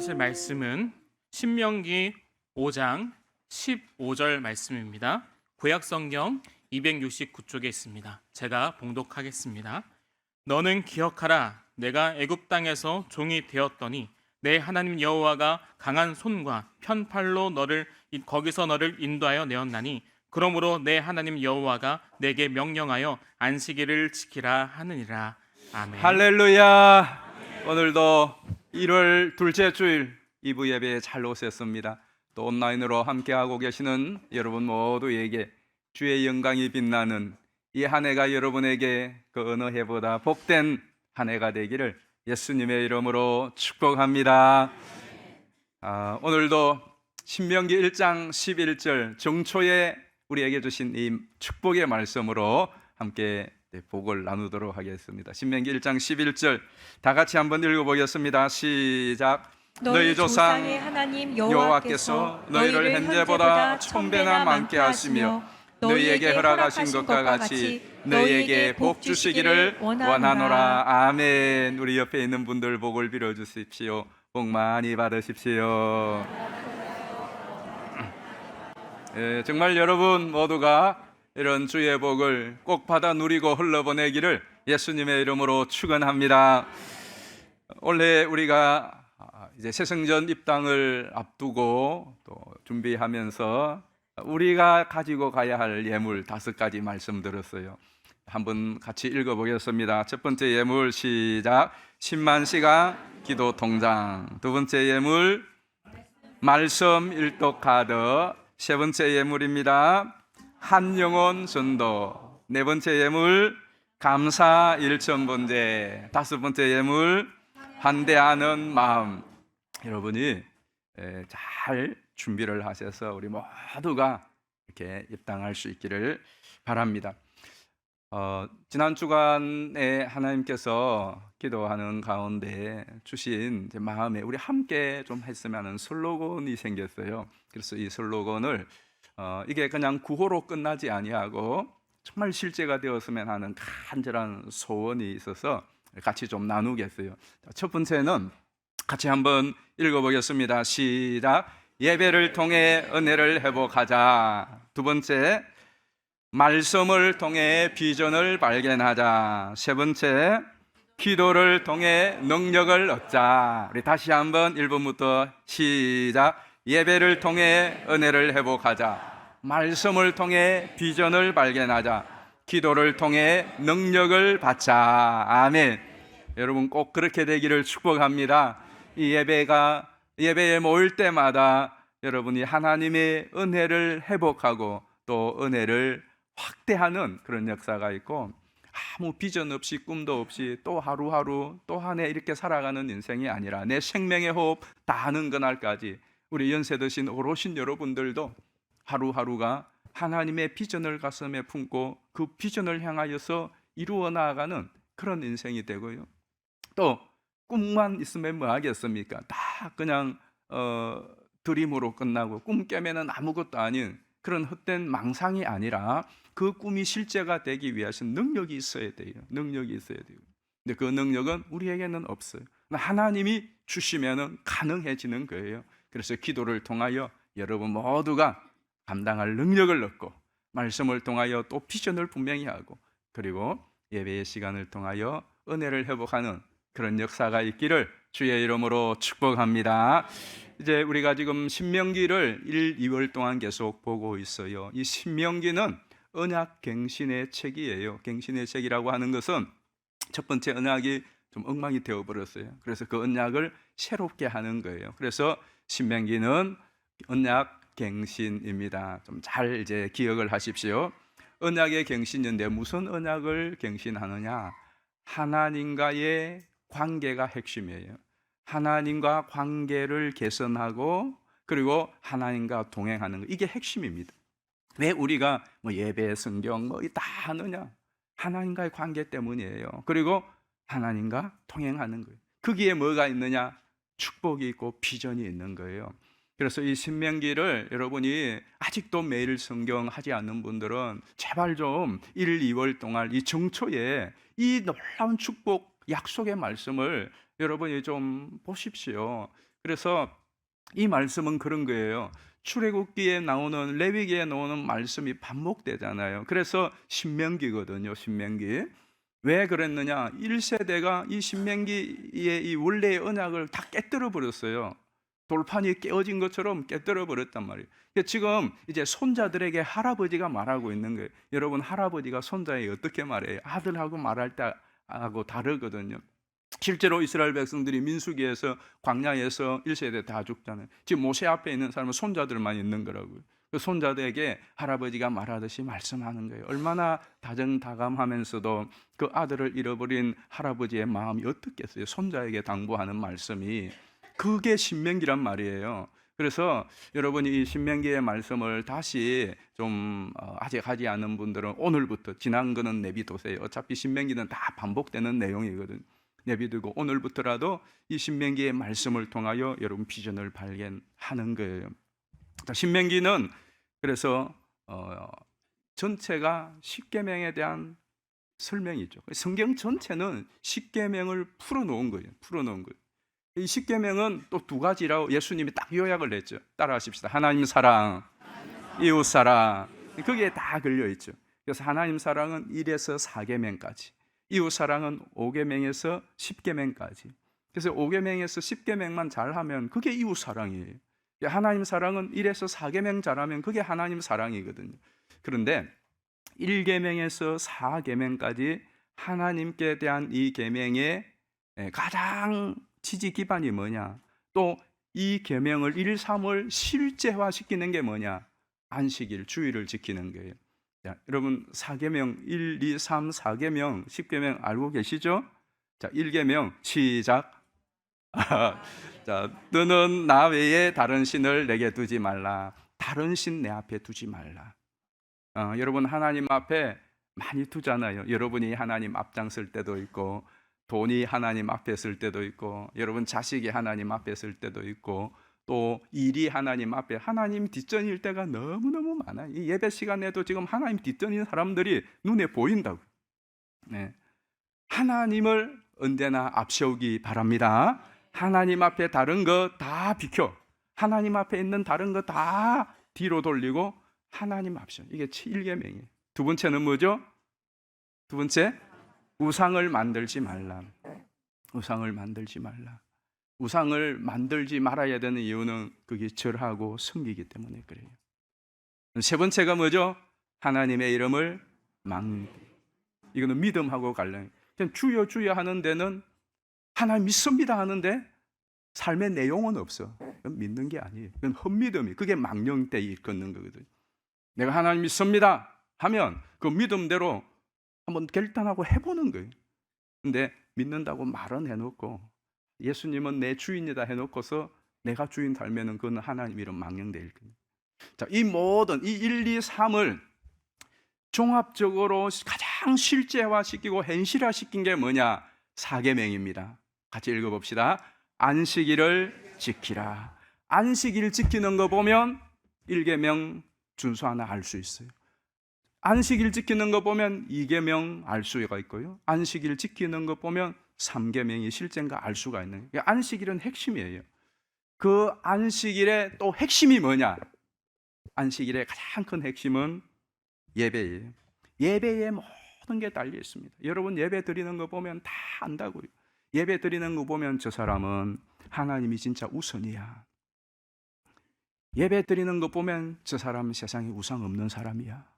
나누실 말씀은 신명기 5장 15절 말씀입니다. 구약성경 269쪽에 있습니다. 제가 봉독하겠습니다. 너는 기억하라. 내가 애굽 땅에서 종이 되었더니 내 하나님 여호와가 강한 손과 편팔로 거기서 너를 인도하여 내었나니 그러므로 내 하나님 여호와가 내게 명령하여 안식일을 지키라 하느니라. 아멘. 할렐루야. 오늘도 1월 둘째 주일 2부 예배에 잘 오셨습니다. 또 온라인으로 함께하고 계시는 여러분 모두에게 주의 영광이 빛나는 이 한 해가 여러분에게 그 어느 해보다 복된 한 해가 되기를 예수님의 이름으로 축복합니다. 오늘도 신명기 1장 11절 정초에 우리에게 주신 이 축복의 말씀으로 함께 복을 나누도록 하겠습니다. 신명기 1장 11절 다 같이 한번 읽어보겠습니다. 시작. 너희 조상의 하나님 여호와께서 너희를 현재보다 천배나 많게 하시며 너희에게 허락하신 것과 같이 너희에게 복 주시기를 원하노라. 아멘. 우리 옆에 있는 분들 복을 빌어 주십시오. 복 많이 받으십시오. 정말 여러분 모두가 이런 주의 복을 꼭 받아 누리고 흘러보내기를 예수님의 이름으로 축원합니다. 원래 우리가 이제 새성전 입당을 앞두고 또 준비하면서 우리가 가지고 가야 할 예물 5가지 말씀드렸어요. 한번 같이 읽어보겠습니다. 첫 번째 예물 시작. 10만 시간 기도 통장. 두 번째 예물 말씀 일독 카드. 세 번째 예물입니다. 한 영혼 전도. 네 번째 예물 감사 일천 번제. 다섯 번째 예물 환대하는 마음. 여러분이 잘 준비를 하셔서 우리 모두가 이렇게 입당할 수 있기를 바랍니다. 지난 주간에 하나님께서 기도하는 가운데 주신 마음에 우리 함께 좀 했으면 하는 슬로건이 생겼어요. 그래서 이 슬로건을 이게 그냥 구호로 끝나지 아니하고 정말 실제가 되었으면 하는 간절한 소원이 있어서 같이 좀 나누겠어요. 첫 번째는 같이 한번 읽어보겠습니다. 시작. 예배를 통해 은혜를 회복하자. 두 번째 말씀을 통해 비전을 발견하자. 세 번째 기도를 통해 능력을 얻자. 우리 다시 한번 1번부터 시작. 예배를 통해 은혜를 회복하자. 말씀을 통해 비전을 발견하자. 기도를 통해 능력을 받자. 아멘. 여러분 꼭 그렇게 되기를 축복합니다. 이 예배에 모일 때마다 여러분이 하나님의 은혜를 회복하고 또 은혜를 확대하는 그런 역사가 있고, 아무 비전 없이 꿈도 없이 또 하루하루 또 한 해 이렇게 살아가는 인생이 아니라 내 생명의 호흡 다하는 그날까지 우리 연세 드신 어르신 여러분들도 하루하루가 하나님의 비전을 가슴에 품고 그 비전을 향하여서 이루어 나아가는 그런 인생이 되고요. 또 꿈만 있으면 뭐 하겠습니까? 다 그냥 드림으로 끝나고 꿈 깨면은 아무것도 아닌 그런 헛된 망상이 아니라 그 꿈이 실제가 되기 위해서는 능력이 있어야 돼요. 능력이 있어야 돼요. 근데 그 능력은 우리에게는 없어요. 하나님이 주시면은 가능해지는 거예요. 그래서 기도를 통하여 여러분 모두가 감당할 능력을 얻고, 말씀을 통하여 또 비전을 분명히 하고, 그리고 예배의 시간을 통하여 은혜를 회복하는 그런 역사가 있기를 주의 이름으로 축복합니다. 이제 우리가 지금 신명기를 1, 2월 동안 계속 보고 있어요. 이 신명기는 언약 갱신의 책이에요. 갱신의 책이라고 하는 것은 첫 번째 언약이 좀 엉망이 되어버렸어요. 그래서 그 언약을 새롭게 하는 거예요. 그래서 신명기는 언약 갱신입니다. 좀 잘 이제 기억을 하십시오. 언약의 갱신인데 무슨 언약을 갱신하느냐? 하나님과의 관계가 핵심이에요. 하나님과 관계를 개선하고 그리고 하나님과 동행하는 거, 이게 핵심입니다. 왜 우리가 예배, 성경 다 하느냐? 하나님과의 관계 때문이에요. 그리고 하나님과 동행하는 거예요. 거기에 뭐가 있느냐? 축복이 있고 비전이 있는 거예요. 그래서 이 신명기를 여러분이 아직도 매일 성경 하지 않는 분들은 제발 좀 1, 2월 동안 이 정초에 이 놀라운 축복 약속의 말씀을 여러분이 좀 보십시오. 그래서 이 말씀은 그런 거예요. 출애굽기에 나오는, 레위기에 나오는 말씀이 반복되잖아요. 그래서 신명기거든요. 신명기. 왜 그랬느냐? 1세대가 이 신명기의 이 원래의 언약을 다 깨뜨려 버렸어요. 돌판이 깨어진 것처럼 깨뜨려 버렸단 말이에요. 지금 이제 손자들에게 할아버지가 말하고 있는 거예요. 여러분, 할아버지가 손자에게 어떻게 말해요? 아들하고 말할 때하고 다르거든요. 실제로 이스라엘 백성들이 민수기에서, 광야에서 1세대 다 죽잖아요. 지금 모세 앞에 있는 사람은 손자들만 있는 거라고요. 그 손자들에게 할아버지가 말하듯이 말씀하는 거예요. 얼마나 다정다감하면서도 그 아들을 잃어버린 할아버지의 마음이 어떻겠어요? 손자에게 당부하는 말씀이. 그게 신명기란 말이에요. 그래서 여러분이 이 신명기의 말씀을 다시 좀 아직 하지 않은 분들은 오늘부터, 지난 거는 내비두세요. 어차피 신명기는 다 반복되는 내용이거든요. 내비두고 오늘부터라도 이 신명기의 말씀을 통하여 여러분 비전을 발견하는 거예요. 신명기는 그래서 전체가 십계명에 대한 설명이죠. 성경 전체는 십계명을 풀어놓은 거예요. 이 십계명은 또 두 가지라고 예수님이 딱 요약을 했죠. 따라하십시다. 하나님 사랑, 이웃 사랑. 거기에 다 걸려 있죠. 그래서 하나님 사랑은 1에서 4계명까지, 이웃 사랑은 5계명에서 10계명까지. 그래서 5계명에서 10계명만 잘하면 그게 이웃 사랑이에요. 하나님 사랑은 1에서 4계명 잘하면 그게 하나님 사랑이거든요. 그런데 1계명에서 4계명까지 하나님께 대한 이 계명의 가장 지지 기반이 뭐냐? 또 이 계명을 1, 3을 실제화시키는 게 뭐냐? 안식일, 주일을 지키는 거예요. 자, 여러분 4계명 1, 2, 3, 4계명, 10계명 알고 계시죠? 자, 1계명 시작. 자, 너는 나 외에 다른 신을 내게 두지 말라. 다른 신 내 앞에 두지 말라. 여러분 하나님 앞에 많이 두잖아요. 여러분이 하나님 앞장설 때도 있고, 돈이 하나님 앞에 쓸 때도 있고, 여러분 자식이 하나님 앞에 쓸 때도 있고, 또 일이 하나님 앞에, 하나님 뒷전일 때가 너무너무 많아요. 이 예배 시간에도 지금 하나님 뒷전인 사람들이 눈에 보인다고. 네. 하나님을 언제나 앞세우기 바랍니다. 하나님 앞에 다른 거 다 비켜, 하나님 앞에 있는 다른 거 다 뒤로 돌리고 하나님 앞세. 이게 1계명이에요. 두 번째는 뭐죠? 두 번째, 우상을 만들지 말라. 우상을 만들지 말라. 우상을 만들지 말아야 되는 이유는 그게 절하고 섬기기 때문에 그래요. 세 번째가 뭐죠? 하나님의 이름을 막는. 이거는 믿음하고 관련. 그냥 주여 주여 하는 데는 하나님 믿습니다 하는데 삶의 내용은 없어. 그건 믿는 게 아니에요. 그건 헛믿음이. 그게 망령되이 일컫는 거거든요. 내가 하나님 믿습니다 하면 그 믿음대로 한번 결단하고 해보는 거예요. 근데 믿는다고 말은 해놓고, 예수님은 내 주인이다 해놓고서 내가 주인 닮면은 그건 하나님 이름 망령되일 거예요. 자, 이 모든 이 1, 2, 3을 종합적으로 가장 실제화시키고 현실화시킨 게 뭐냐? 4계명입니다. 같이 읽어봅시다. 안식일을 지키라. 안식일 지키는 거 보면 1계명 준수 하나 알 수 있어요. 안식일 지키는 거 보면 2계명 알 수가 있고요. 안식일 지키는 거 보면 3계명이 실제인가 알 수가 있는 거예요. 안식일은 핵심이에요. 그 안식일의 또 핵심이 뭐냐? 안식일의 가장 큰 핵심은 예배예요. 예배에 모든 게 달려 있습니다. 여러분 예배 드리는 거 보면 다 안다고요. 예배 드리는 거 보면 저 사람은 하나님이 진짜 우선이야. 예배 드리는 거 보면 저 사람은 세상에 우상 없는 사람이야.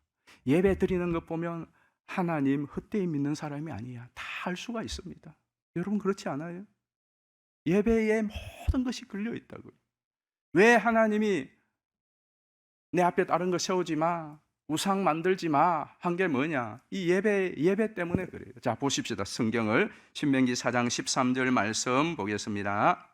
예배 드리는 것 보면 하나님 헛되이 믿는 사람이 아니야. 다 알 수가 있습니다. 여러분 그렇지 않아요? 예배에 모든 것이 걸려 있다고요. 왜 하나님이 내 앞에 다른 거 세우지 마, 우상 만들지 마 한 게 뭐냐? 이 예배 때문에 그래요. 자, 보십시다. 성경을 신명기 4장 13절 말씀 보겠습니다.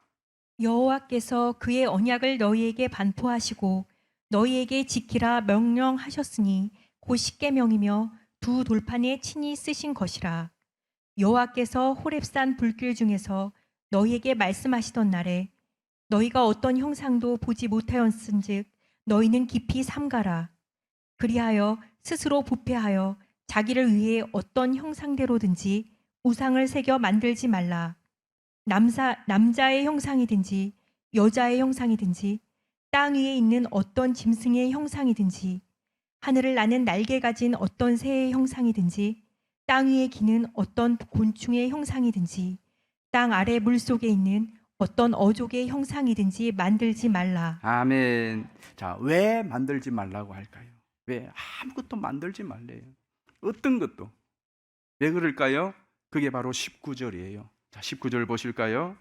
여호와께서 그의 언약을 너희에게 반포하시고 너희에게 지키라 명령하셨으니 곧 10계명이며 두 돌판에 친히 쓰신 것이라. 여호와께서 호렙산 불길 중에서 너희에게 말씀하시던 날에 너희가 어떤 형상도 보지 못하였은즉 너희는 깊이 삼가라. 그리하여 스스로 부패하여 자기를 위해 어떤 형상대로든지 우상을 새겨 만들지 말라. 남자의 형상이든지 여자의 형상이든지 땅 위에 있는 어떤 짐승의 형상이든지 하늘을 나는 날개 가진 어떤 새의 형상이든지 땅 위에 기는 어떤 곤충의 형상이든지 땅 아래 물속에 있는 어떤 어족의 형상이든지 만들지 말라. 아멘. 자, 왜 만들지 말라고 할까요? 왜 아무것도 만들지 말래요? 어떤 것도. 왜 그럴까요? 그게 바로 19절이에요. 자, 19절 보실까요?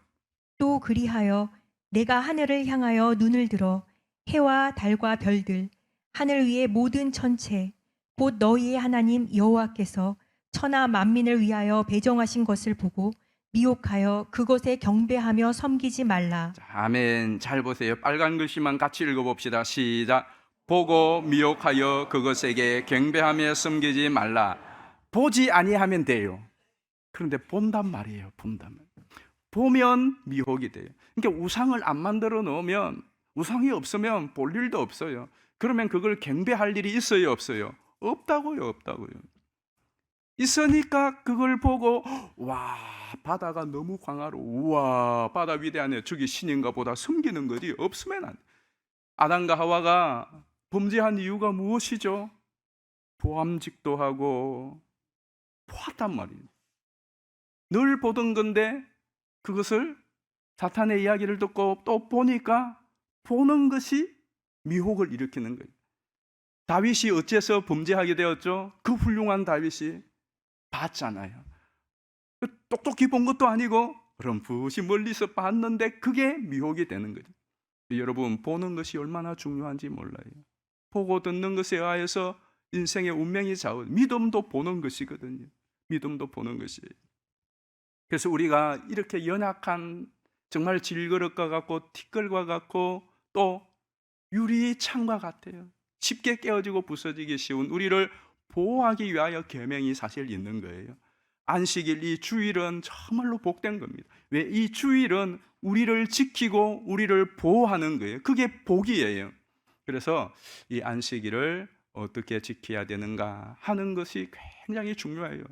또 그리하여 내가 하늘을 향하여 눈을 들어 해와 달과 별들 하늘 위의 모든 천체 곧 너희의 하나님 여호와께서 천하 만민을 위하여 배정하신 것을 보고 미혹하여 그것에 경배하며 섬기지 말라. 자, 아멘. 잘 보세요. 빨간 글씨만 같이 읽어봅시다. 시작. 보고 미혹하여 그것에게 경배하며 섬기지 말라. 보지 아니하면 돼요. 그런데 본단 말이에요. 본단 말. 보면 미혹이 돼요. 그러니까 우상을 안 만들어 놓으면, 우상이 없으면 볼 일도 없어요. 그러면 그걸 경배할 일이 있어요, 없어요? 없다고요, 없다고요. 있으니까 그걸 보고 와, 바다가 너무 광활하고 우와, 바다 위대하네, 저기 신인가 보다 섬기는 것이 없으면 안 돼. 아담과 하와가 범죄한 이유가 무엇이죠? 보암직도 하고 보았단 말이에요. 늘 보던 건데 그것을 사탄의 이야기를 듣고 또 보니까 보는 것이 미혹을 일으키는 거예요. 다윗이 어째서 범죄하게 되었죠? 그 훌륭한 다윗이 봤잖아요. 똑똑히 본 것도 아니고 어렴풋이 멀리서 봤는데 그게 미혹이 되는 거죠. 여러분, 보는 것이 얼마나 중요한지 몰라요. 보고 듣는 것에 의해서 인생의 운명이 좌우. 믿음도 보는 것이거든요. 믿음도 보는 것이에요. 그래서 우리가 이렇게 연약한 정말 질그릇과 같고 티끌과 같고 또 유리 창과 같아요. 쉽게 깨어지고 부서지기 쉬운 우리를 보호하기 위하여 계명이 사실 있는 거예요. 안식일, 이 주일은 정말로 복된 겁니다. 왜? 이 주일은 우리를 지키고 우리를 보호하는 거예요. 그게 복이에요. 그래서 이 안식일을 어떻게 지켜야 되는가 하는 것이 굉장히 중요해요.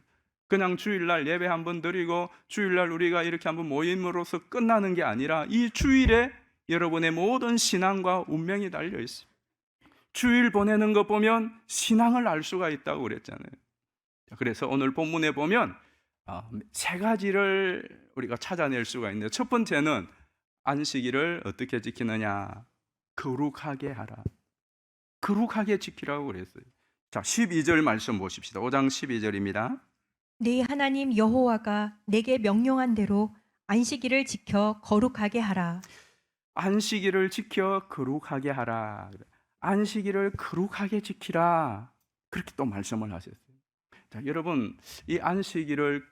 그냥 주일날 예배 한번 드리고 주일날 우리가 이렇게 한번 모임으로서 끝나는 게 아니라 이 주일에 여러분의 모든 신앙과 운명이 달려 있어요. 주일 보내는 거 보면 신앙을 알 수가 있다고 그랬잖아요. 그래서 오늘 본문에 보면 세 가지를 우리가 찾아낼 수가 있는데, 첫 번째는 안식일을 어떻게 지키느냐? 거룩하게 하라. 거룩하게 지키라고 그랬어요. 자, 12절 말씀 보십시다. 5장 12절입니다. 네 하나님 여호와가 내게 명령한 대로 안식일을 지켜 거룩하게 하라. 안식일을 지켜 거룩하게 하라. 안식일을 거룩하게 지키라. 그렇게 또 말씀을 하셨어요. 자, 여러분, 이 안식일을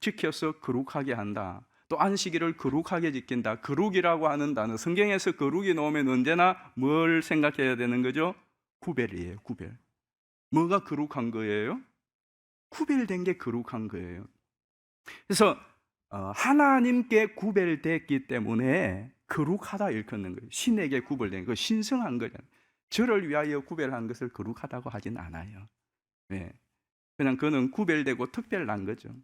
지켜서 거룩하게 한다. 또 안식일을 거룩하게 지킨다. 거룩이라고 하는 단어, 성경에서 거룩이 나오면 언제나 뭘 생각해야 되는 거죠? 구별이에요. 구별. 뭐가 거룩한 거예요? 구별된 게 거룩한 거예요. 그래서 하나님께 구별됐기 때문에 거룩하다 일컫는 거예요. 신에게 구별된 거, 신성한 거잖아요. 저를 위하여 구별한 것을 거룩하다고 하진 않아요. 네. 그냥 그는 구별되고 특별한 거죠.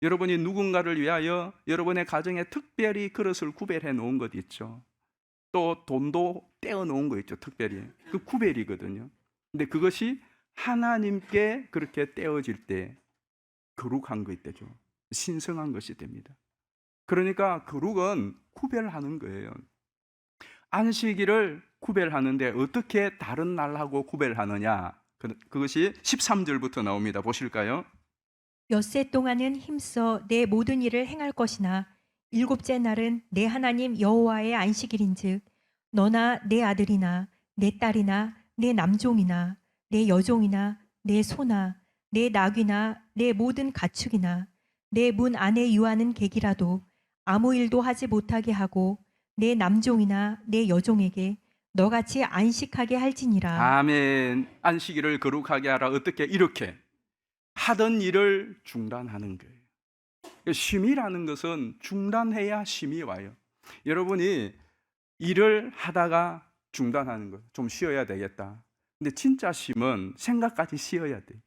여러분이 누군가를 위하여 여러분의 가정에 특별히 그릇을 구별해 놓은 것 있죠. 또 돈도 떼어 놓은 거 있죠. 특별히. 그 구별이거든요. 근데 그것이 하나님께 그렇게 떼어질 때 거룩한 것이 되죠. 신성한 것이 됩니다. 그러니까 거룩은 구별하는 거예요. 안식일을 구별하는데 어떻게 다른 날하고 구별하느냐? 그것이 13절부터 나옵니다. 보실까요? 엿새 동안은 힘써 내 모든 일을 행할 것이나 일곱째 날은 내 하나님 여호와의 안식일인즉 너나 내 아들이나 내 딸이나 내 남종이나 내 여종이나 내 소나 내 낙이나 내 모든 가축이나 내 문 안에 유하는 객이라도 아무 일도 하지 못하게 하고 내 남종이나 내 여종에게 너같이 안식하게 할지니라. 아멘. 안식일을 거룩하게 하라. 어떻게? 이렇게 하던 일을 중단하는 거예요. 쉼이라는 것은 중단해야 쉼이 와요. 여러분이 일을 하다가 중단하는 거예요. 좀 쉬어야 되겠다. 근데 진짜 쉼은 생각까지 쉬어야 돼요.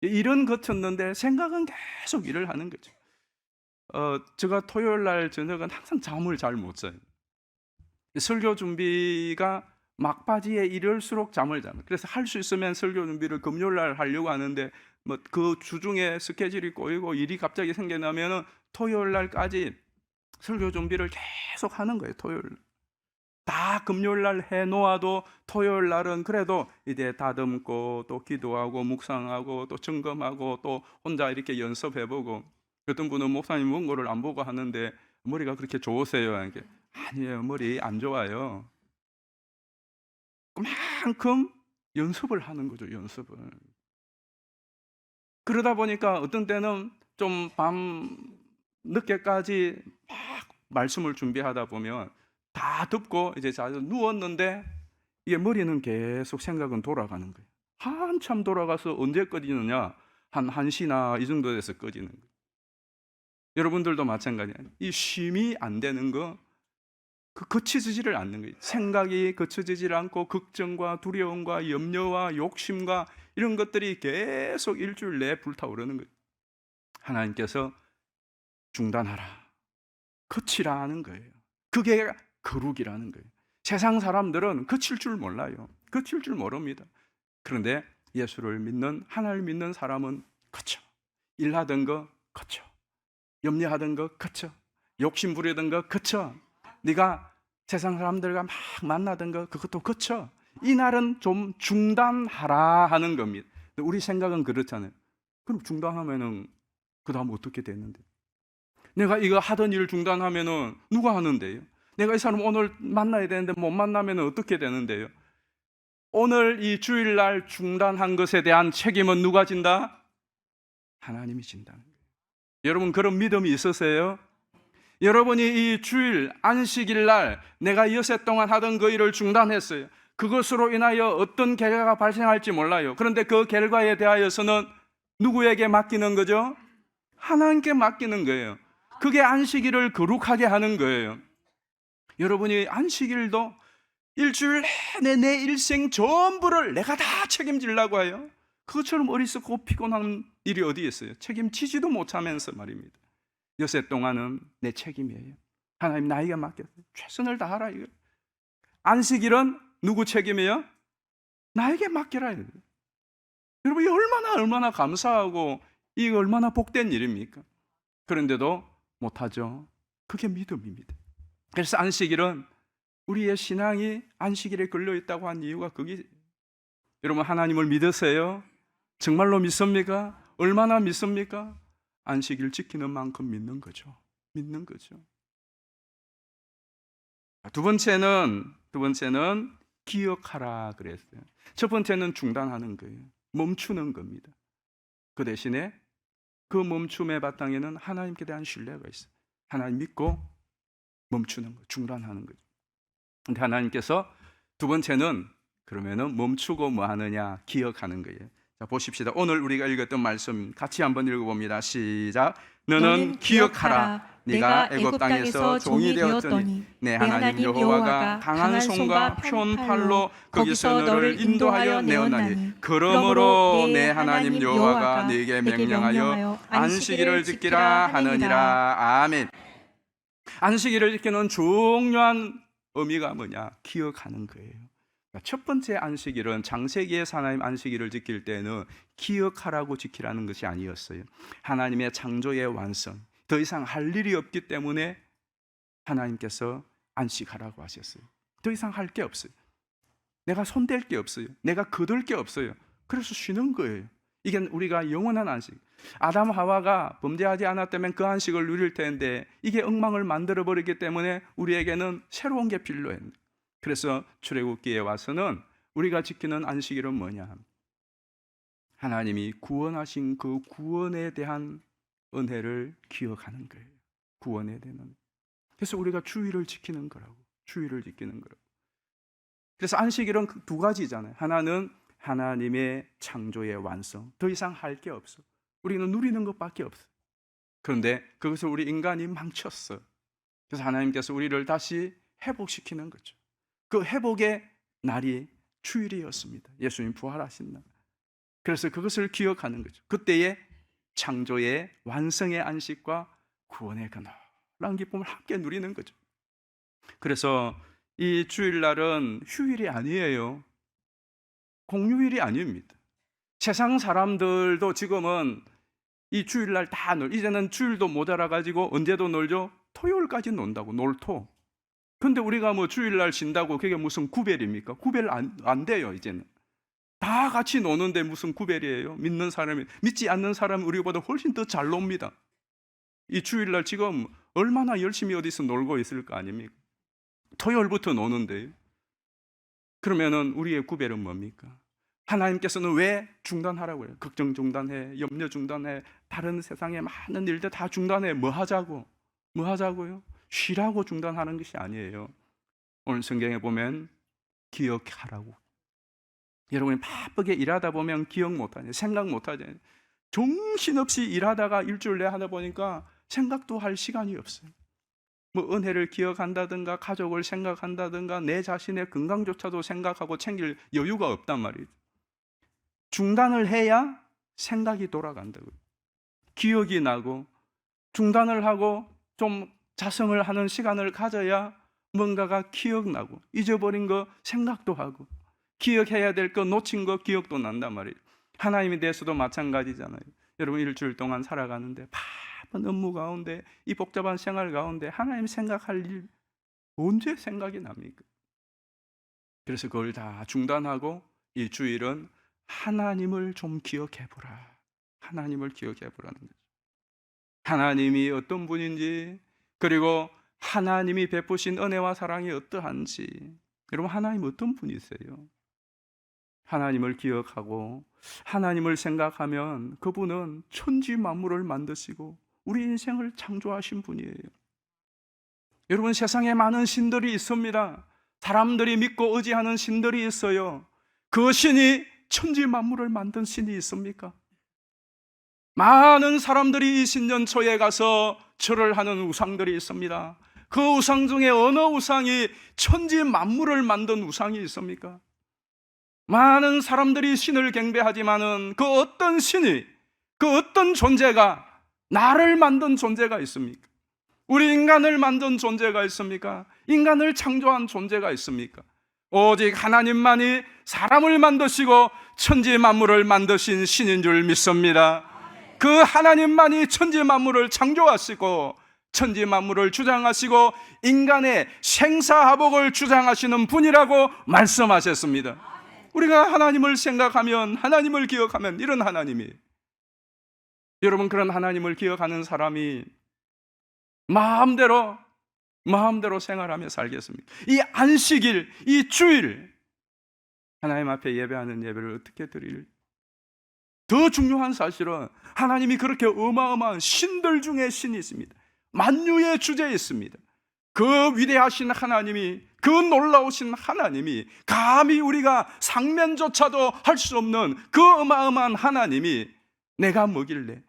일은 거쳤는데 생각은 계속 일을 하는 거죠. 제가 토요일 날 저녁은 항상 잠을 잘 못 자요. 설교 준비가 막바지에 이럴수록 잠을 자요. 그래서 할 수 있으면 설교 준비를 금요일 날 하려고 하는데 뭐 그 주중에 스케줄이 꼬이고 일이 갑자기 생겨나면은 토요일 날까지 설교 준비를 계속 하는 거예요. 토요일 날. 다 금요일 날 해 놓아도 토요일 날은 그래도 이제 다듬고 또 기도하고 묵상하고 또 점검하고 또 혼자 이렇게 연습해 보고, 어떤 분은 목사님 원고를 안 보고 하는데 머리가 그렇게 좋으세요? 이렇게. 아니에요. 머리 안 좋아요. 그만큼 연습을 하는 거죠. 연습을. 그러다 보니까 어떤 때는 좀 밤 늦게까지 막 말씀을 준비하다 보면 다 듣고 이제 자주 누웠는데 이게 머리는 계속 생각은 돌아가는 거예요. 한참 돌아가서 언제 꺼지느냐? 한 1시나 이 정도 돼서 꺼지는 거예요. 여러분들도 마찬가지예요. 이 쉼이 안 되는 거, 거쳐지지를 않는 거예요. 생각이 거쳐지질 않고 걱정과 두려움과 염려와 욕심과 이런 것들이 계속 일주일 내에 불타오르는 거예요. 하나님께서 중단하라, 거치라 하는 거예요. 그게 거룩이라는 거예요. 세상 사람들은 거칠 줄 몰라요. 거칠 줄 모릅니다. 그런데 예수를 믿는, 하나님을 믿는 사람은 거쳐. 일하던 거 거쳐. 염려하던 거 거쳐. 욕심 부리던 거 거쳐. 네가 세상 사람들과 막 만나던 거 그것도 거쳐. 이 날은 좀 중단하라 하는 겁니다. 우리 생각은 그렇잖아요. 그럼 중단하면은 그 다음 어떻게 되는데? 내가 이거 하던 일 중단하면은 누가 하는데요? 내가 이 사람 오늘 만나야 되는데 못 만나면 어떻게 되는데요? 오늘 이 주일날 중단한 것에 대한 책임은 누가 진다? 하나님이 진다는 거예요. 여러분 그런 믿음이 있으세요? 여러분이 이 주일 안식일 날 내가 여세 동안 하던 그 일을 중단했어요. 그것으로 인하여 어떤 결과가 발생할지 몰라요. 그런데 그 결과에 대하여서는 누구에게 맡기는 거죠? 하나님께 맡기는 거예요. 그게 안식일을 거룩하게 하는 거예요. 여러분이 안식일도 일주일 내내 내 일생 전부를 내가 다 책임지려고 해요. 그것처럼 어리석고 피곤한 일이 어디 있어요? 책임지지도 못하면서 말입니다. 여세 동안은 내 책임이에요. 하나님 나에게 맡겼어요. 최선을 다하라 이거. 안식일은 누구 책임이에요? 나에게 맡겨라 이거. 여러분 얼마나 감사하고 이게 얼마나 복된 일입니까? 그런데도 못하죠. 그게 믿음입니다. 그래서 안식일은 우리의 신앙이 안식일에 걸려있다고 한 이유가 그게, 여러분 하나님을 믿으세요? 정말로 믿습니까? 얼마나 믿습니까? 안식일 지키는 만큼 믿는 거죠. 믿는 거죠. 두 번째는 기억하라 그랬어요. 첫 번째는 중단하는 거예요. 멈추는 겁니다. 그 대신에 그 멈춤의 바탕에는 하나님께 대한 신뢰가 있어요. 하나님 믿고 멈추는 거, 중단하는 거죠. 근데 하나님께서 두 번째는 그러면은 멈추고 뭐 하느냐? 기억하는 거예요. 자, 보십시다. 오늘 우리가 읽었던 말씀 같이 한번 읽어봅니다. 시작. 너는 기억하라. 네가 애굽 땅에서 종이 되었더니 내 하나님 여호와가 강한 손과 편 팔로 거기서 너를 인도하여 내었나니 그러므로 내 하나님 여호와가 네게 명령하여 안식일을 지키라 하느니라. 아멘. 안식일을 지키는 중요한 의미가 뭐냐? 기억하는 거예요. 첫 번째 안식일은 창세기에서 하나님 안식일을 지킬 때는 기억하라고 지키라는 것이 아니었어요. 하나님의 창조의 완성, 더 이상 할 일이 없기 때문에 하나님께서 안식하라고 하셨어요. 더 이상 할 게 없어요. 내가 손댈 게 없어요. 내가 거둘 게 없어요. 그래서 쉬는 거예요. 이게 우리가 영원한 안식. 아담 하와가 범죄하지 않았다면 그 안식을 누릴 텐데 이게 엉망을 만들어버리기 때문에 우리에게는 새로운 게 필요해요. 그래서 출애굽기에 와서는 우리가 지키는 안식일은 뭐냐? 하나님이 구원하신 그 구원에 대한 은혜를 기억하는 거예요. 구원에 대한 은혜. 그래서 우리가 주일을 지키는 거라고. 주일을 지키는 거라고. 그래서 안식일은 두 가지잖아요. 하나는 하나님의 창조의 완성. 더 이상 할 게 없어. 우리는 누리는 것밖에 없어. 그런데 그것을 우리 인간이 망쳤어. 그래서 하나님께서 우리를 다시 회복시키는 거죠. 그 회복의 날이 주일이었습니다. 예수님 부활하신 날. 그래서 그것을 기억하는 거죠. 그때의 창조의 완성의 안식과 구원의 그날한 기쁨을 함께 누리는 거죠. 그래서 이 주일날은 휴일이 아니에요. 공휴일이 아닙니다. 세상 사람들도 지금은 이 주일날 다 이제는 주일도 못 알아가지고 언제도 놀죠? 토요일까지 논다고, 놀토. 근데 우리가 뭐 주일날 쉰다고 그게 무슨 구별입니까? 구별 안 돼요, 이제는. 다 같이 노는데 무슨 구별이에요? 믿는 사람이, 믿지 않는 사람이 우리보다 훨씬 더 잘 놉니다. 이 주일날 지금 얼마나 열심히 어디서 놀고 있을 거 아닙니까? 토요일부터 노는데요. 그러면은 우리의 구별은 뭡니까? 하나님께서는 왜 중단하라고 해요? 걱정 중단해, 염려 중단해, 다른 세상의 많은 일들 다 중단해. 뭐 하자고? 뭐 하자고요? 쉬라고 중단하는 것이 아니에요. 오늘 성경에 보면 기억하라고. 여러분이 바쁘게 일하다 보면 기억 못하냐, 생각 못하냐. 정신없이 일하다가 일주일 내 하다 보니까 생각도 할 시간이 없어요. 뭐 은혜를 기억한다든가 가족을 생각한다든가 내 자신의 건강조차도 생각하고 챙길 여유가 없단 말이죠. 중단을 해야 생각이 돌아간다고요. 기억이 나고 중단을 하고 좀 자성을 하는 시간을 가져야 뭔가가 기억나고 잊어버린 거 생각도 하고 기억해야 될 거 놓친 거 기억도 난단 말이에요. 하나님에 대해서도 마찬가지잖아요. 여러분 일주일 동안 살아가는데 바쁜 업무 가운데 이 복잡한 생활 가운데 하나님 생각할 일 언제 생각이 납니까? 그래서 그걸 다 중단하고 이 주일은 하나님을 좀 기억해 보라. 하나님을 기억해 보라는 거죠. 하나님이 어떤 분인지, 그리고 하나님이 베푸신 은혜와 사랑이 어떠한지. 여러분 하나님 어떤 분이세요? 하나님을 기억하고 하나님을 생각하면 그분은 천지 만물을 만드시고 우리 인생을 창조하신 분이에요. 여러분 세상에 많은 신들이 있습니다. 사람들이 믿고 의지하는 신들이 있어요. 그 신이 천지 만물을 만든 신이 있습니까? 많은 사람들이 이 신년초에 가서 절을 하는 우상들이 있습니다. 그 우상 중에 어느 우상이 천지 만물을 만든 우상이 있습니까? 많은 사람들이 신을 경배하지만은 그 어떤 신이, 그 어떤 존재가 나를 만든 존재가 있습니까? 우리 인간을 만든 존재가 있습니까? 인간을 창조한 존재가 있습니까? 오직 하나님만이 사람을 만드시고 천지 만물을 만드신 신인 줄 믿습니다. 그 하나님만이 천지 만물을 창조하시고 천지 만물을 주장하시고 인간의 생사화복을 주장하시는 분이라고 말씀하셨습니다. 우리가 하나님을 생각하면, 하나님을 기억하면 이런 하나님이, 여러분 그런 하나님을 기억하는 사람이 마음대로 생활하며 살겠습니까? 이 안식일, 이 주일 하나님 앞에 예배하는 예배를 어떻게 드릴? 더 중요한 사실은 하나님이 그렇게 어마어마한 신들 중에 신이 있습니다. 만유의 주제에 있습니다. 그 위대하신 하나님이, 그 놀라우신 하나님이, 감히 우리가 상면조차도 할 수 없는 그 어마어마한 하나님이 내가 뭐길래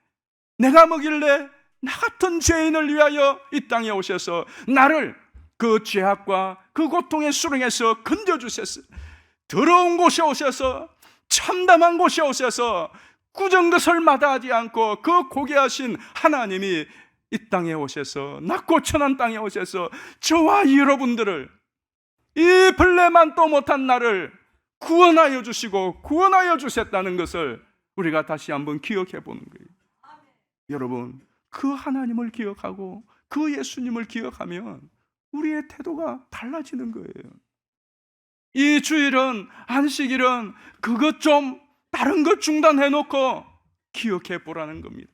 나 같은 죄인을 위하여 이 땅에 오셔서 나를 그 죄악과 그 고통의 수렁에서 건져주셨어요. 더러운 곳에 오셔서, 참담한 곳에 오셔서 꾸정것을 마다하지 않고 그 고귀하신 하나님이 이 땅에 오셔서, 낮고 천한 땅에 오셔서 저와 여러분들을, 이 벌레만도 못한 나를 구원하여 주시고 구원하여 주셨다는 것을 우리가 다시 한번 기억해 보는 거예요. 여러분 그 하나님을 기억하고 그 예수님을 기억하면 우리의 태도가 달라지는 거예요. 이 주일은, 안식일은 그것 좀 다른 것 중단해 놓고 기억해 보라는 겁니다.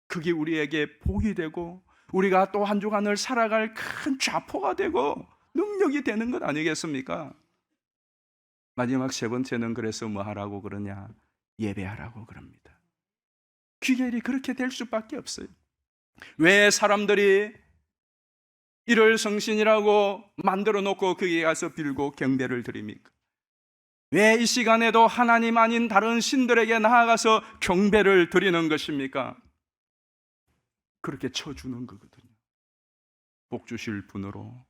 그게 우리에게 복이 되고 우리가 또 한 주간을 살아갈 큰 좌포가 되고 능력이 되는 것 아니겠습니까? 마지막 세 번째는 그래서 뭐 하라고 그러냐? 예배하라고 그럽니다. 귀결이 그렇게 될 수밖에 없어요. 왜 사람들이 일월 성신이라고 만들어 놓고 거기에 가서 빌고 경배를 드립니까? 왜 이 시간에도 하나님 아닌 다른 신들에게 나아가서 경배를 드리는 것입니까? 그렇게 쳐주는 거거든요. 복 주실 분으로,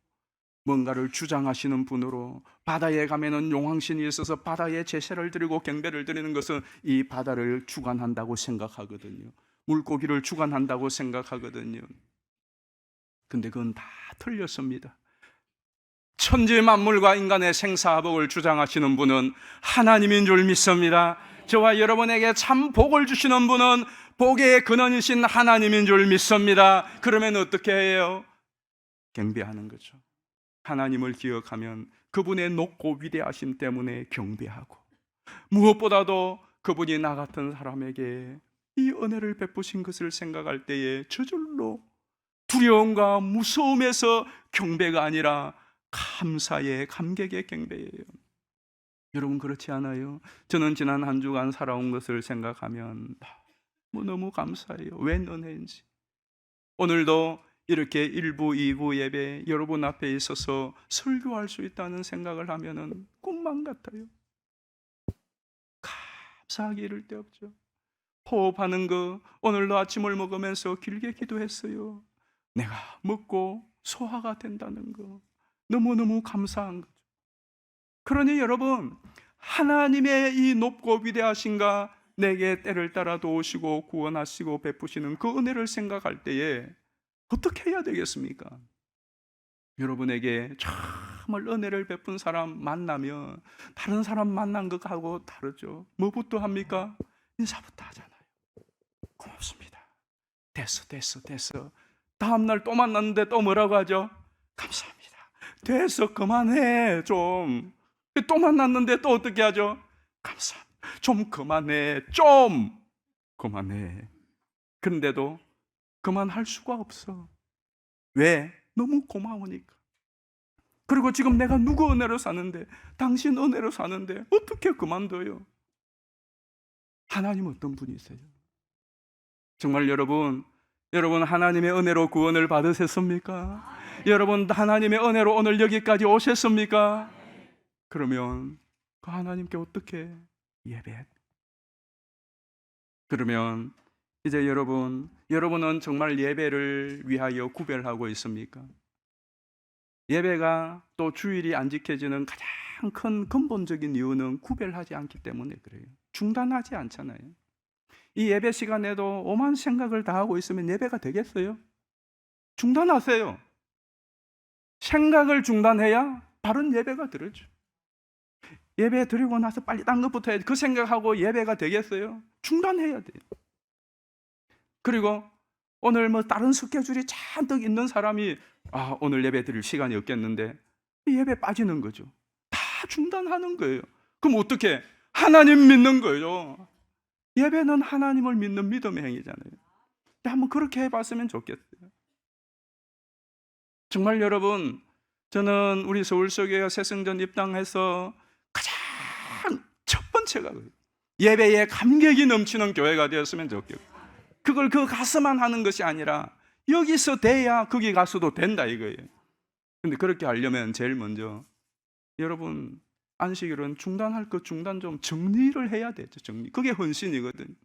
뭔가를 주장하시는 분으로, 바다에 가면은 용왕신이 있어서 바다에 제사를 드리고 경배를 드리는 것은 이 바다를 주관한다고 생각하거든요. 물고기를 주관한다고 생각하거든요. 근데 그건 다 틀렸습니다. 천지 만물과 인간의 생사복을 주장하시는 분은 하나님인 줄 믿습니다. 저와 여러분에게 참 복을 주시는 분은 복의 근원이신 하나님인 줄 믿습니다. 그러면 어떻게 해요? 경배하는 거죠. 하나님을 기억하면 그분의 높고 위대하심 때문에 경배하고, 무엇보다도 그분이 나 같은 사람에게 이 은혜를 베푸신 것을 생각할 때에 저절로 두려움과 무서움에서 경배가 아니라 감사의 감격의 경배예요. 여러분 그렇지 않아요? 저는 지난 한 주간 살아온 것을 생각하면 너무 감사해요. 웬 은혜인지. 오늘도 이렇게 1부, 2부 예배 여러분 앞에 있어서 설교할 수 있다는 생각을 하면은 꿈만 같아요. 감사하기 이를 데 없죠. 호흡하는 거, 오늘도 아침을 먹으면서 길게 기도했어요. 내가 먹고 소화가 된다는 거 너무너무 감사한 거죠. 그러니 여러분, 하나님의 이 높고 위대하신가, 내게 때를 따라 도우시고 구원하시고 베푸시는 그 은혜를 생각할 때에 어떻게 해야 되겠습니까? 여러분에게 정말 은혜를 베푼 사람 만나면 다른 사람 만난 것하고 다르죠. 뭐부터 합니까? 인사부터 하잖아요. 고맙습니다. 됐어. 다음날 또 만났는데 또 뭐라고 하죠? 감사합니다. 됐어, 그만해 좀. 또 만났는데 또 어떻게 하죠? 감사합니다. 좀 그만해. 그런데도 그만할 수가 없어. 왜? 너무 고마우니까. 그리고 지금 내가 누구 은혜로 사는데, 당신 은혜로 사는데 어떻게 그만둬요? 하나님 어떤 분이세요? 정말 여러분 하나님의 은혜로 구원을 받으셨습니까? 여러분 하나님의 은혜로 오늘 여기까지 오셨습니까? 그러면 그 하나님께 어떻게 예배? 그러면 이제 여러분은 정말 예배를 위하여 구별하고 있습니까? 예배가 또 주일이 안 지켜지는 가장 큰 근본적인 이유는 구별하지 않기 때문에 그래요. 중단하지 않잖아요. 이 예배 시간에도 오만 생각을 다 하고 있으면 예배가 되겠어요? 중단하세요. 생각을 중단해야 바른 예배가 들어죠. 예배 드리고 나서 빨리 딴 것부터 해야지. 그 생각하고 예배가 되겠어요? 중단해야 돼요. 그리고 오늘 다른 스케줄이 잔뜩 있는 사람이 오늘 예배 드릴 시간이 없겠는데 예배 빠지는 거죠. 다 중단하는 거예요. 그럼 어떻게? 하나님 믿는 거예요. 예배는 하나님을 믿는 믿음의 행위잖아요. 한번 그렇게 해봤으면 좋겠어요. 정말 여러분, 저는 우리 서울서교회 새성전 입당해서 가장 첫 번째가 예배에 감격이 넘치는 교회가 되었으면 좋겠고, 그걸 그 가서만 하는 것이 아니라 여기서 돼야 거기 가서도 된다 이거예요. 근데 그렇게 하려면 제일 먼저 여러분 안식일은 중단할 것 중단 좀 정리를 해야 되죠. 정리. 그게 헌신이거든.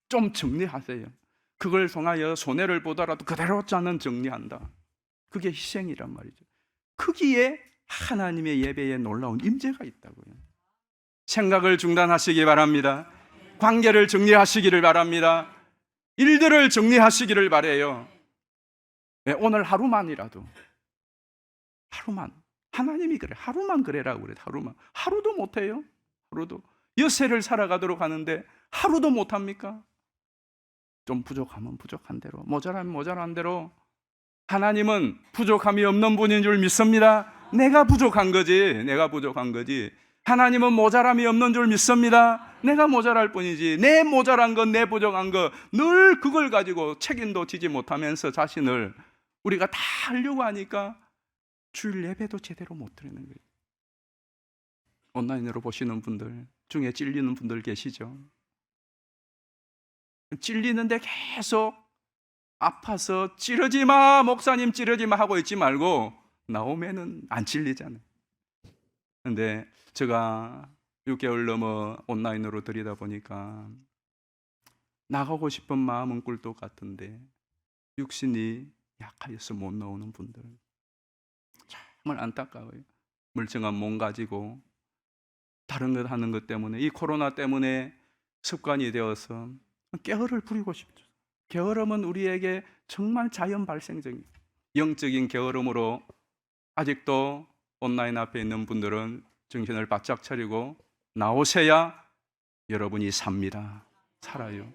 좀 정리하세요. 그걸 통하여 손해를 보더라도 그대로 짜는 정리한다. 그게 희생이란 말이죠. 거기에 하나님의 예배에 놀라운 임재가 있다고요. 생각을 중단하시기 바랍니다. 관계를 정리하시기를 바랍니다. 일들을 정리하시기를 바라요. 오늘 하루만이라도, 하나님이 그래, 하루만 그래라고 그래. 하루도 못해요. 하루도 여세를 살아가도록 하는데 하루도 못합니까? 좀 부족하면 부족한 대로, 모자라면 모자란 대로. 하나님은 부족함이 없는 분인 줄 믿습니다. 내가 부족한 거지. 하나님은 모자람이 없는 줄 믿습니다. 내가 모자랄 뿐이지. 내 모자란 것, 내 부족한 것, 늘 그걸 가지고 책임도 지지 못하면서 자신을 우리가 다 하려고 하니까 주일 예배도 제대로 못 드리는 거예요. 온라인으로 보시는 분들 중에 찔리는 분들 계시죠? 찔리는데 계속 아파서 찌르지 마, 목사님 찌르지 마 하고 있지 말고 나오면은 안 찔리잖아요. 근데 제가 6개월 넘어 온라인으로 드리다 보니까 나가고 싶은 마음은 꿀떡 같은데 육신이 약하여서 못 나오는 분들 정말 안타까워요. 멀쩡한 몸 가지고 다른 것 하는 것 때문에, 이 코로나 때문에 습관이 되어서 게으를 부리고 싶죠. 게으름은 우리에게 정말 자연 발생적인 영적인 게으름으로 아직도 온라인 앞에 있는 분들은 정신을 바짝 차리고 나오셔야 여러분이 삽니다. 살아요.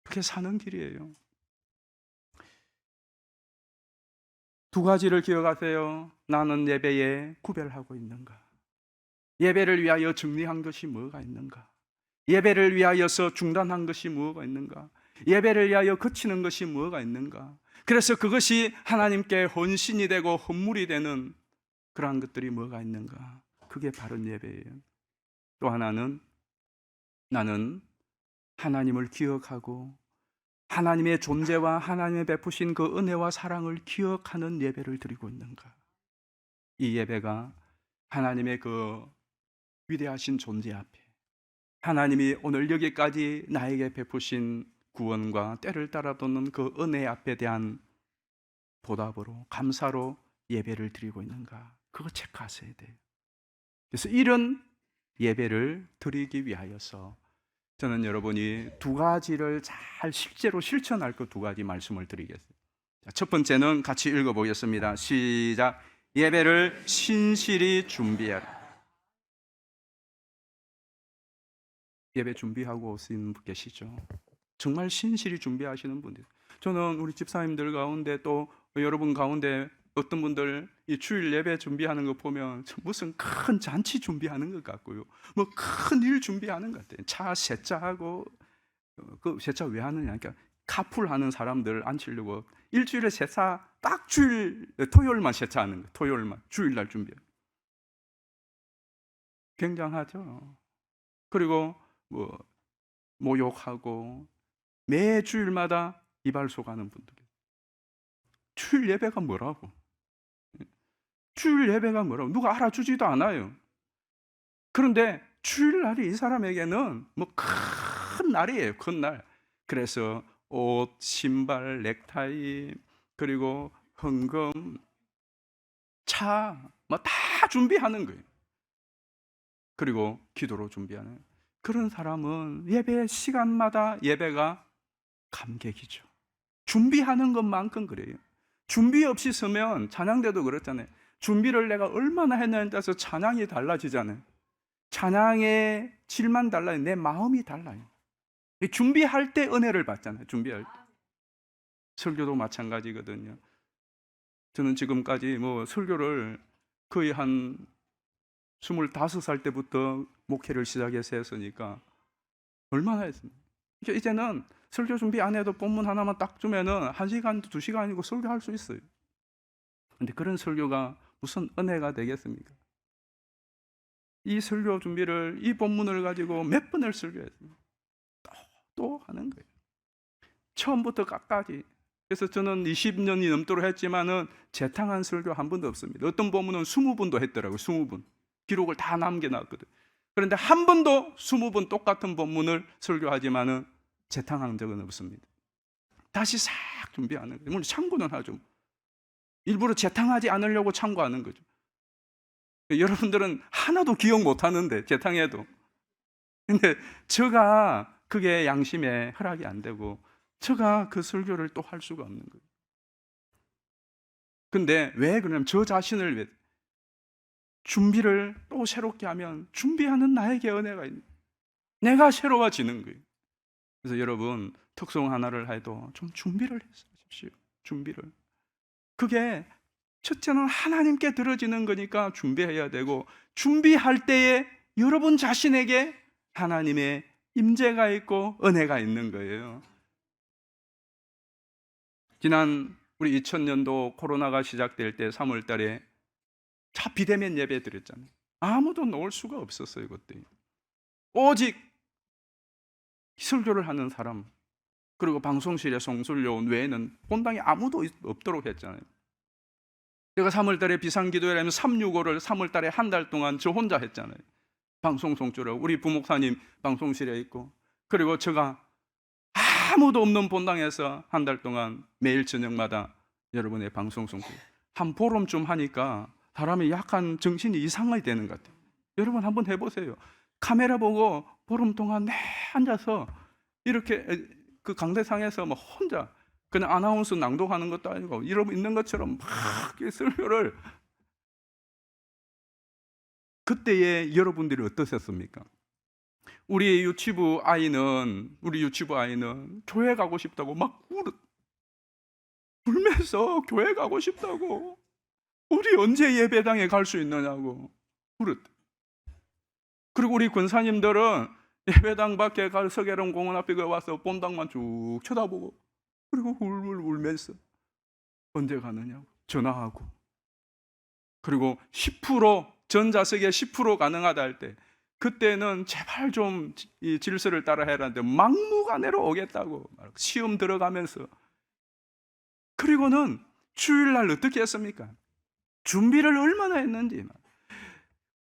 그게 사는 길이에요. 두 가지를 기억하세요. 나는 예배에 구별하고 있는가? 예배를 위하여 정리한 것이 뭐가 있는가? 예배를 위하여서 중단한 것이 뭐가 있는가? 예배를 위하여 거치는 것이 뭐가 있는가? 그래서 그것이 하나님께 헌신이 되고 헌물이 되는 그러한 것들이 뭐가 있는가? 그게 바른 예배예요. 또 하나는 나는 하나님을 기억하고 하나님의 존재와 하나님의 베푸신 그 은혜와 사랑을 기억하는 예배를 드리고 있는가? 이 예배가 하나님의 그 위대하신 존재 앞에 하나님이 오늘 여기까지 나에게 베푸신 구원과 때를 따라 돋는 그 은혜 앞에 대한 보답으로 감사로 예배를 드리고 있는가? 그거 체크하셔야 돼요. 그래서 이런 예배를 드리기 위하여서 저는 여러분이 두 가지를 잘 실제로 실천할 그 두 가지 말씀을 드리겠습니다. 첫 번째는 같이 읽어보겠습니다. 시작. 예배를 신실히 준비하라. 예배 준비하고 오신 분 계시죠? 정말 신실히 준비하시는 분들. 저는 우리 집사님들 가운데 또 여러분 가운데 어떤 분들 이 주일 예배 준비하는 거 보면 무슨 큰 잔치 준비하는 것 같고요. 뭐 큰 일 준비하는 것 같아요. 차 세차하고 그 세차 왜 하느냐? 그러니까 카풀 하는 사람들 앉히려고 일주일에 세차 딱 주일 토요일만 세차하는 거. 토요일만 주일날 준비. 굉장하죠. 그리고 뭐 모욕하고 매 주일마다 이발소 가는 분들. 주일 예배가 뭐라고? 주일 예배가 뭐라고? 누가 알아주지도 않아요. 그런데 주일날이 이 사람에게는 뭐 큰 날이에요. 큰 날. 그래서 옷, 신발, 넥타이, 그리고 헌금, 차, 뭐 다 준비하는 거예요. 그리고 기도로 준비하는. 그런 사람은 예배 시간마다 예배가 감격이죠. 준비하는 것만큼 그래요. 준비 없이 서면 찬양대도 그렇잖아요. 준비를 내가 얼마나 했냐에 따라서 찬양이 달라지잖아요. 찬양의 질만 달라요. 내 마음이 달라요. 준비할 때 은혜를 받잖아요. 준비할 때. 설교도 마찬가지거든요. 저는 지금까지 뭐 설교를 거의 한 25살 때부터 목회를 시작해서 했으니까 얼마나 했습니까? 이제는 설교 준비 안 해도 본문 하나만 딱 주면은 1시간, 2시간이고 설교할 수 있어요. 근데 그런 설교가 무슨 은혜가 되겠습니까? 이 설교 준비를, 이 본문을 가지고 몇 번을 설교했습니다. 또 하는 거예요. 처음부터 끝까지. 그래서 저는 20년이 넘도록 했지만은 재탕한 설교 한 번도 없습니다. 어떤 본문은 20번도 했더라고요. 20번. 기록을 다 남겨놨거든요. 그런데 한 번도 20번 똑같은 본문을 설교하지만은 재탕한 적은 없습니다. 다시 싹 준비하는 거예요. 물론 참고는 하죠. 일부러 재탕하지 않으려고 참고하는 거죠. 여러분들은 하나도 기억 못 하는데 재탕해도. 근데 제가 그게 양심에 허락이 안 되고 제가 그 설교를 또 할 수가 없는 거예요. 근데 왜 그러냐면 저 자신을 위해 준비를 또 새롭게 하면 준비하는 나에게 은혜가 있는, 내가 새로워지는 거예요. 그래서 여러분 특송 하나를 해도 좀 준비를 하십시오. 준비를. 그게 첫째는 하나님께 들어지는 거니까 준비해야 되고, 준비할 때에 여러분 자신에게 하나님의 임재가 있고 은혜가 있는 거예요. 지난 우리 2000년도 코로나가 시작될 때 3월 달에 다 비대면 예배 드렸잖아요. 아무도 나올 수가 없었어요. 그때 오직 설교를 하는 사람, 그리고 방송실에 송술요원 외에는 본당에 아무도 없도록 했잖아요. 제가 3월 달에 비상기도회라면 365를 3월 달에 한 달 동안 저 혼자 했잖아요. 방송 송출하고 우리 부목사님 방송실에 있고, 그리고 제가 아무도 없는 본당에서 한 달 동안 매일 저녁마다 여러분의 방송 송출. 한 보름쯤 하니까 사람이 약간 정신이 이상하게 되는 것 같아요. 여러분 한번 해보세요. 카메라 보고 보름 동안 내 앉아서 이렇게 그 강대상에서 뭐 혼자 그냥 아나운서 낭독하는 것도 아니고 여러분 있는 것처럼 막 설교를 그때의 여러분들이 어떠셨습니까? 우리 유치부 아이는 교회 가고 싶다고 막 울면서 교회 가고 싶다고, 우리 언제 예배당에 갈 수 있느냐고 울었대. 그리고 우리 권사님들은 예배당 밖에 가 서계룡 공원 앞에 와서 본당만 쭉 쳐다보고, 그리고 울울 울면서 언제 가느냐고 전화하고, 그리고 10% 전자석에 10% 가능하다 할 때, 그때는 제발 좀 이 질서를 따라 해라는데 막무가내로 오겠다고 시험 들어가면서. 그리고는 주일날 어떻게 했습니까? 준비를 얼마나 했는지,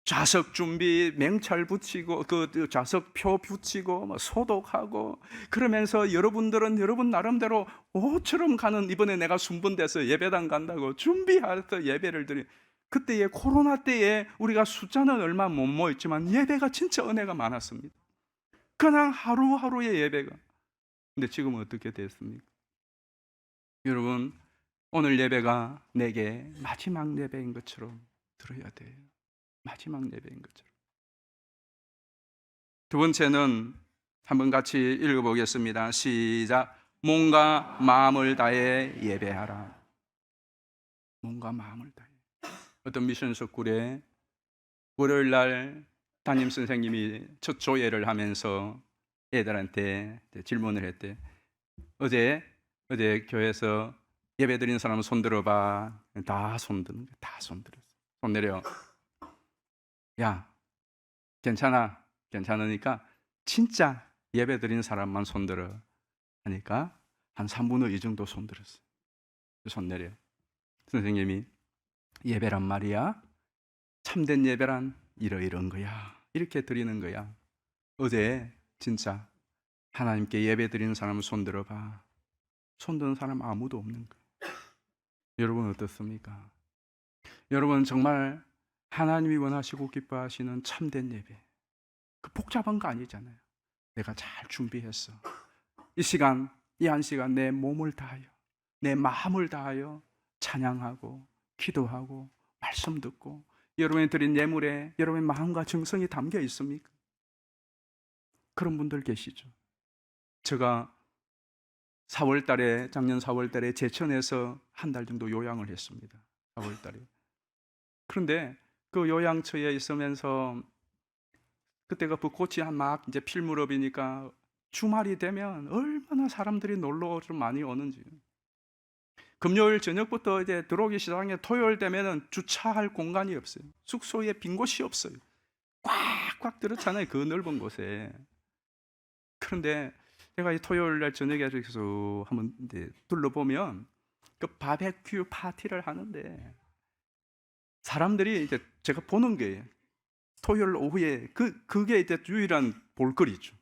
좌석 준비, 맹찰 붙이고, 그 좌석표 붙이고, 소독하고, 그러면서 여러분들은 여러분 나름대로 오처럼 가는, 이번에 내가 순번돼서 예배당 간다고 준비해서 예배를 드리. 그때의 코로나 때에 우리가 숫자는 얼마 못 모였지만 예배가 진짜 은혜가 많았습니다. 그냥 하루하루의 예배가. 근데 지금은 어떻게 됐습니까? 여러분, 오늘 예배가 내게 마지막 예배인 것처럼 들어야 돼요. 마지막 예배인 것처럼. 두 번째는 한번 같이 읽어보겠습니다. 시작. 몸과 마음을 다해 예배하라. 몸과 마음을 다해. 어떤 미션석 굴에 월요일 날 담임 선생님이 첫 조회를 하면서 애들한테 질문을 했대. 어제 교회에서 예배 드린 사람 손 들어봐. 다 손 드는 거야. 다 손 들었어. 손 내려. 야, 괜찮으니까 진짜 예배 드린 사람만 손 들어 하니까 한 3분의 2 정도 손 들었어. 손 내려. 선생님이 예배란 말이야, 참된 예배란 이런 거야, 이렇게 드리는 거야. 어제 진짜 하나님께 예배 드리는 사람 손 들어봐. 손 드는 사람 아무도 없는 거야. 여러분 어떻습니까? 여러분 정말 하나님이 원하시고 기뻐하시는 참된 예배, 그 복잡한 거 아니잖아요. 내가 잘 준비했어. 이 시간, 이 한 시간 내 몸을 다하여, 내 마음을 다하여 찬양하고 기도하고 말씀 듣고, 여러분이 드린 예물에 여러분의 마음과 정성이 담겨 있습니까? 그런 분들 계시죠. 제가 작년 4월 달에 제천에서 한 달 정도 요양을 했습니다. 4월 달에. 그런데 그 요양처에 있으면서 그때가 벚꽃이 막 이제 필 무렵이니까 주말이 되면 얼마나 사람들이 놀러 좀 많이 오는지. 금요일 저녁부터 이제 들어오기 시작하면 토요일 되면은 주차할 공간이 없어요. 숙소에 빈 곳이 없어요. 꽉꽉 들었잖아요. 그 넓은 곳에. 그런데 제가 이 토요일 날 저녁에 계속 한번 이제 둘러보면 그 바베큐 파티를 하는데 사람들이 이제 제가 보는 게 토요일 오후에 그게 이제 유일한 볼거리죠.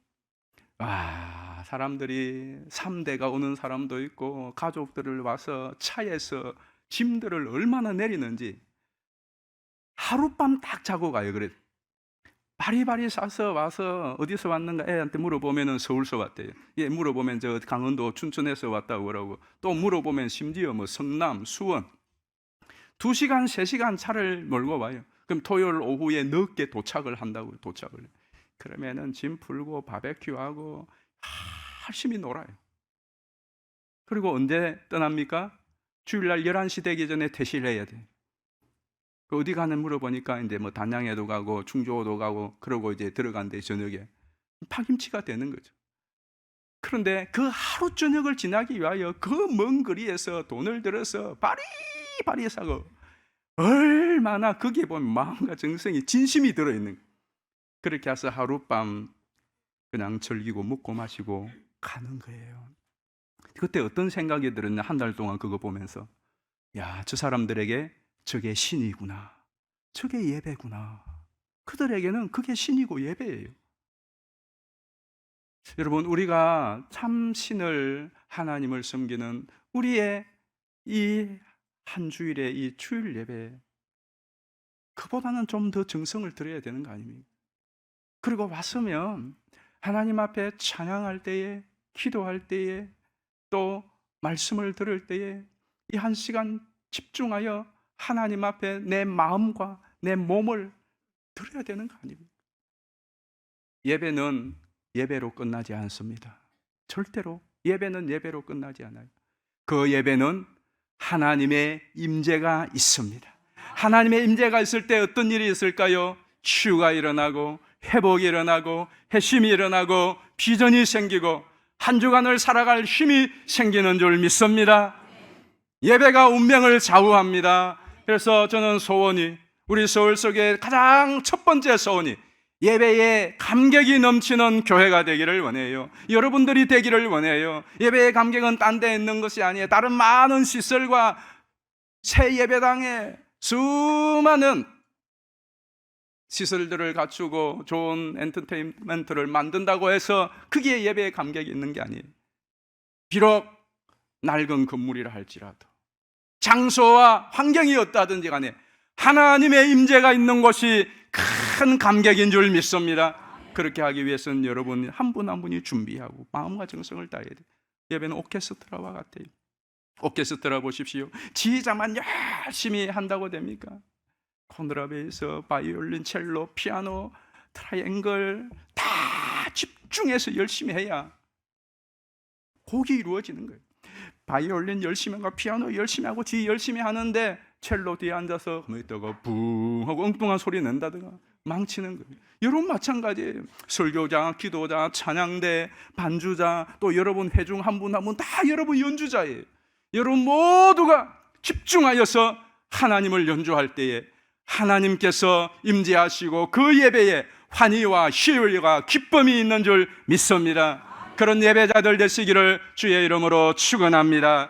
사람들이 3대가 오는 사람도 있고 가족들을 와서 차에서 짐들을 얼마나 내리는지 하룻밤 딱 자고 가요. 그래. 바리바리 싸서 와서 어디서 왔는가 애한테 물어보면은 서울서 왔대요. 예, 물어보면 저 강원도 춘천에서 왔다고 그러고, 또 물어보면 심지어 뭐 성남, 수원 2시간, 3시간 차를 몰고 와요. 그럼 토요일 오후에 늦게 도착을 한다고요. 도착을. 그러면은 짐 풀고 바베큐하고 열심히 놀아요. 그리고 언제 떠납니까? 주일날 11시 되기 전에 퇴실을 해야 돼. 그 어디 가는 물어보니까 이제 뭐 단양에도 가고 충주도 가고 그러고 이제 들어간대 저녁에. 파김치가 되는 거죠. 그런데 그 하루 저녁을 지나기 위하여 그 먼 거리에서 돈을 들여서 바리바리 사고, 얼마나 거기에 보면 마음과 정성이 진심이 들어있는 거예요. 그렇게 해서 하룻밤 그냥 즐기고 먹고 마시고 가는 거예요. 그때 어떤 생각이 들었냐, 한 달 동안 그거 보면서, 야, 저 사람들에게 저게 신이구나, 저게 예배구나. 그들에게는 그게 신이고 예배예요. 여러분, 우리가 참 신을, 하나님을 섬기는 우리의 이 한 주일의 이 주일 예배, 그보다는 좀 더 정성을 들여야 되는 거 아닙니까? 그리고 왔으면 하나님 앞에 찬양할 때에, 기도할 때에, 또 말씀을 들을 때에 이 한 시간 집중하여 하나님 앞에 내 마음과 내 몸을 드려야 되는 거 아닙니까? 예배는 예배로 끝나지 않습니다. 절대로 예배는 예배로 끝나지 않아요. 그 예배는 하나님의 임재가 있습니다. 하나님의 임재가 있을 때 어떤 일이 있을까요? 치유가 일어나고 회복이 일어나고 회심이 일어나고 비전이 생기고 한 주간을 살아갈 힘이 생기는 줄 믿습니다. 예배가 운명을 좌우합니다. 그래서 저는 소원이, 우리 서울 속에 가장 첫 번째 소원이 예배에 감격이 넘치는 교회가 되기를 원해요. 여러분들이 되기를 원해요. 예배의 감격은 딴 데 있는 것이 아니에요. 다른 많은 시설과 새 예배당에 수많은 시설들을 갖추고 좋은 엔터테인먼트를 만든다고 해서 그게 예배의 감격이 있는 게 아니에요. 비록 낡은 건물이라 할지라도 장소와 환경이 어떠하든지 간에 하나님의 임재가 있는 곳이 큰 감격인 줄 믿습니다. 그렇게 하기 위해서는 여러분 한 분 한 분이 준비하고 마음과 정성을 다해야 돼요. 예배는 오케스트라와 같아요. 오케스트라 보십시오. 지휘자만 열심히 한다고 됩니까? 콘트라베이스, 바이올린, 첼로, 피아노, 트라이앵글 다 집중해서 열심히 해야 곡이 이루어지는 거예요. 바이올린 열심히 하고 피아노 열심히 하고 지휘 열심히 하는데 첼로 뒤에 앉아서 있다가 붕 하고 엉뚱한 소리 낸다든가 망치는 거예요. 여러분 마찬가지예요. 설교자, 기도자, 찬양대, 반주자, 또 여러분 회중 한 분 한 분 다 여러분 연주자예요. 여러분 모두가 집중하여서 하나님을 연주할 때에 하나님께서 임재하시고 그 예배에 환희와 희열과 기쁨이 있는 줄 믿습니다. 그런 예배자들 되시기를 주의 이름으로 축원합니다.